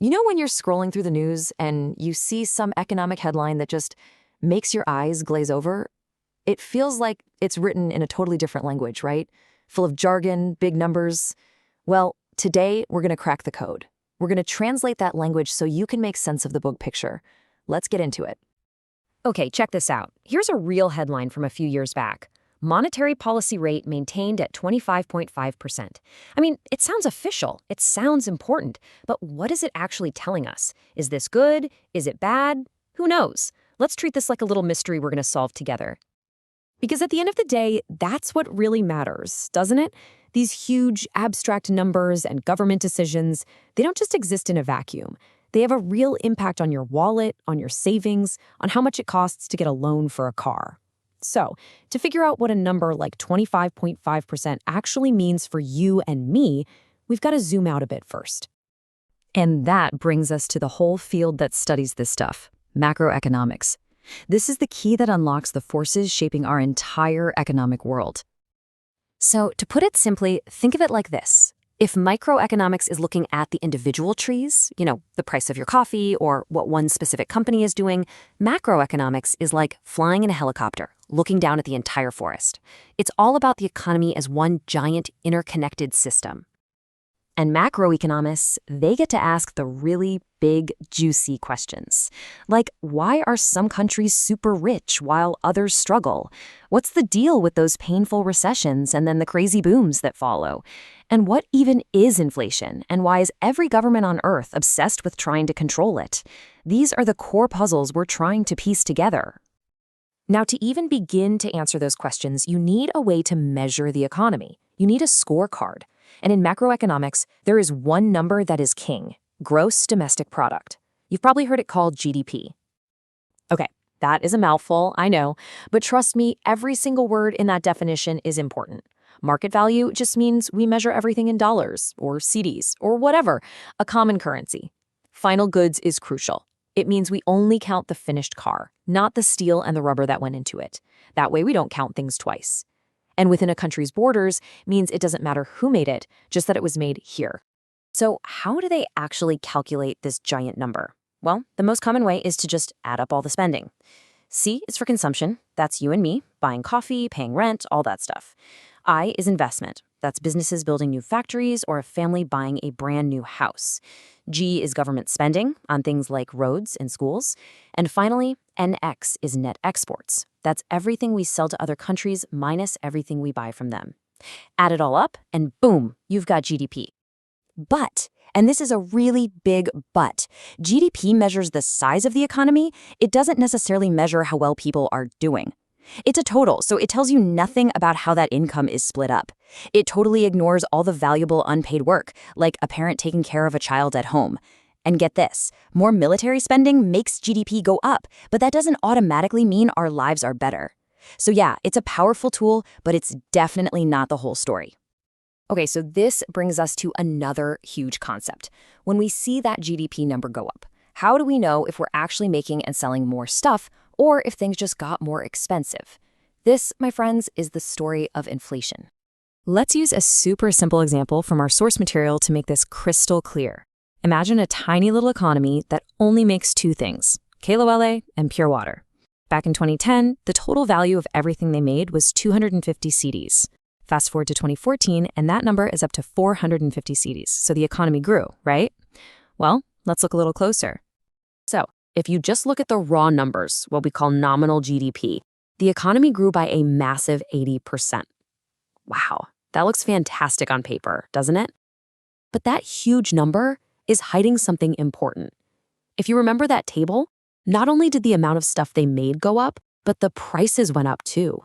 You know when you're scrolling through the news and you see some economic headline that just makes your eyes glaze over? It feels like it's written in a totally different language, right? Full of jargon, big numbers. Well, today we're going to crack the code. We're going to translate that language so you can make sense of the big picture. Let's get into it. Okay, check this out. Here's a real headline from a few years back. Monetary policy rate maintained at 25.5%. I mean, it sounds official. It sounds important. But what is it actually telling us? Is this good? Is it bad? Who knows? Let's treat this like a little mystery we're going to solve together. Because at the end of the day, that's what really matters, doesn't it? These huge, abstract numbers and government decisions, they don't just exist in a vacuum. They have a real impact on your wallet, on your savings, on how much it costs to get a loan for a car. So, to figure out what a number like 25.5% actually means for you and me, we've got to zoom out a bit first. And that brings us to the whole field that studies this stuff, macroeconomics. This is the key that unlocks the forces shaping our entire economic world. So, to put it simply, think of it like this. If microeconomics is looking at the individual trees, the price of your coffee or what one specific company is doing, macroeconomics is like flying in a helicopter, looking down at the entire forest. It's all about the economy as one giant interconnected system. And macroeconomists, they get to ask the really big, juicy questions. Like, why are some countries super rich while others struggle? What's the deal with those painful recessions and then the crazy booms that follow? And what even is inflation? And why is every government on Earth obsessed with trying to control it? These are the core puzzles we're trying to piece together. Now, to even begin to answer those questions, you need a way to measure the economy. You need a scorecard. And in macroeconomics, there is one number that is king: gross domestic product. You've probably heard it called GDP. Okay, that is a mouthful, I know, but trust me, every single word in that definition is important. Market value just means we measure everything in dollars or CDs or whatever, a common currency. Final goods is crucial. It means we only count the finished car, not the steel and the rubber that went into it. That way we don't count things twice. And within a country's borders means it doesn't matter who made it, just that it was made here. So how do they actually calculate this giant number? Well, the most common way is to just add up all the spending. C is for consumption. That's you and me, buying coffee, paying rent, all that stuff. I is investment. That's businesses building new factories or a family buying a brand new house. G is government spending on things like roads and schools. And finally, NX is net exports. That's everything we sell to other countries minus everything we buy from them. Add it all up and boom, you've got GDP. But, and this is a really big but, GDP measures the size of the economy. It doesn't necessarily measure how well people are doing. It's a total, so it tells you nothing about how that income is split up. It totally ignores all the valuable unpaid work, like a parent taking care of a child at home. And get this, more military spending makes GDP go up, but that doesn't automatically mean our lives are better. So yeah, it's a powerful tool, but it's definitely not the whole story. Okay, so this brings us to another huge concept. When we see that GDP number go up, how do we know if we're actually making and selling more stuff or if things just got more expensive? This, my friends, is the story of inflation. Let's use a super simple example from our source material to make this crystal clear. Imagine a tiny little economy that only makes two things, KLOLA and pure water. Back in 2010, the total value of everything they made was 250 cedis. Fast forward to 2014, and that number is up to 450 cedis, so the economy grew, right? Well, let's look a little closer. So, if you just look at the raw numbers, what we call nominal GDP, the economy grew by a massive 80%. Wow, that looks fantastic on paper, doesn't it? But that huge number is hiding something important. If you remember that table, not only did the amount of stuff they made go up, but the prices went up too.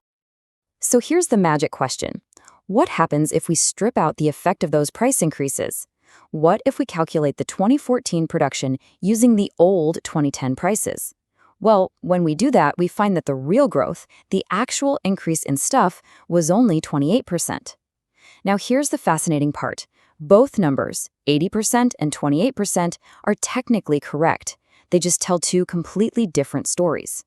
So here's the magic question. What happens if we strip out the effect of those price increases? What if we calculate the 2014 production using the old 2010 prices? Well, when we do that, we find that the real growth, the actual increase in stuff, was only 28%. Now here's the fascinating part. Both numbers, 80% and 28%, are technically correct. They just tell two completely different stories.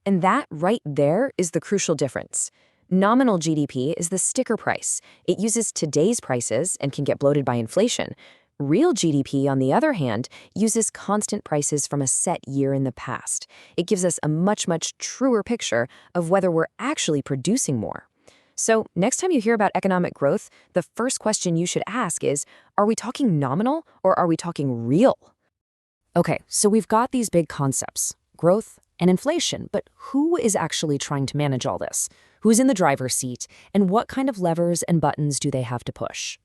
And that right there is the crucial difference. Nominal GDP is the sticker price. It uses today's prices and can get bloated by inflation. Real GDP, on the other hand, uses constant prices from a set year in the past. It gives us a much truer picture of whether we're actually producing more. So, next time you hear about economic growth, the first question you should ask is, are we talking nominal or are we talking real? Okay, so we've got these big concepts, growth and inflation, but who is actually trying to manage all this? Who's in the driver's seat, and what kind of levers and buttons do they have to push?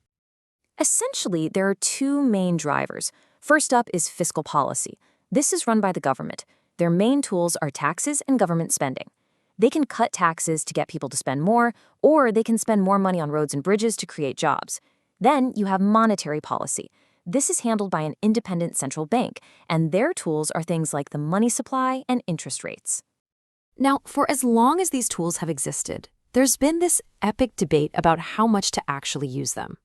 Essentially, there are two main drivers. First up is fiscal policy. This is run by the government. Their main tools are taxes and government spending. They can cut taxes to get people to spend more, or they can spend more money on roads and bridges to create jobs. Then you have monetary policy. This is handled by an independent central bank, and their tools are things like the money supply and interest rates. Now, for as long as these tools have existed, there's been this epic debate about how much to actually use them.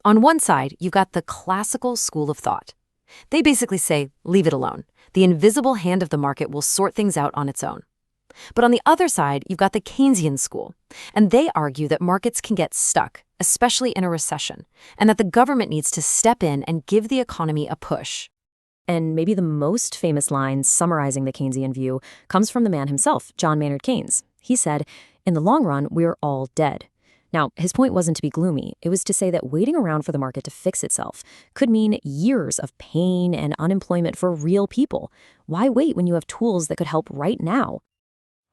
On one side, you've got the classical school of thought. They basically say, leave it alone. The invisible hand of the market will sort things out on its own. But on the other side, you've got the Keynesian school, and they argue that markets can get stuck, especially in a recession, and that the government needs to step in and give the economy a push. And maybe the most famous line summarizing the Keynesian view comes from the man himself, John Maynard Keynes. He said, "In the long run, we're all dead." Now, his point wasn't to be gloomy. It was to say that waiting around for the market to fix itself could mean years of pain and unemployment for real people. Why wait when you have tools that could help right now?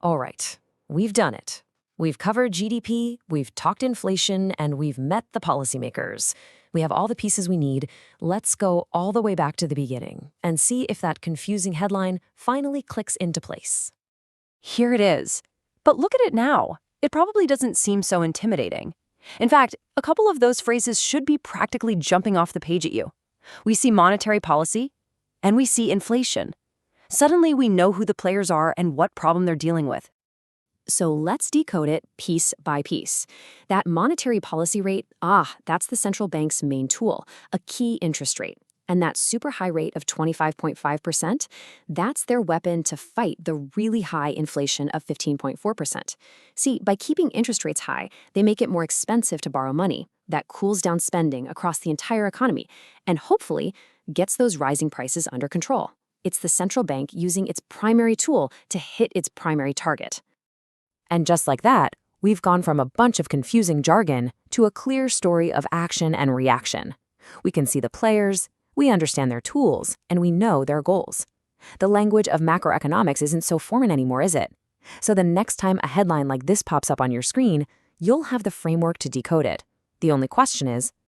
All right, we've done it. We've covered GDP, we've talked inflation, and we've met the policymakers. We have all the pieces we need. Let's go all the way back to the beginning and see if that confusing headline finally clicks into place. Here it is. But look at it now. It probably doesn't seem so intimidating. In fact, a couple of those phrases should be practically jumping off the page at you. We see monetary policy, and we see inflation. Suddenly, we know who the players are and what problem they're dealing with. So let's decode it piece by piece. That monetary policy rate, that's the central bank's main tool, a key interest rate. And that super high rate of 25.5%, that's their weapon to fight the really high inflation of 15.4%. See, by keeping interest rates high, they make it more expensive to borrow money. That cools down spending across the entire economy and hopefully gets those rising prices under control. It's the central bank using its primary tool to hit its primary target. And just like that, we've gone from a bunch of confusing jargon to a clear story of action and reaction. We can see the players, we understand their tools, and we know their goals. The language of macroeconomics isn't so foreign anymore, is it? So the next time a headline like this pops up on your screen, you'll have the framework to decode it. The only question is,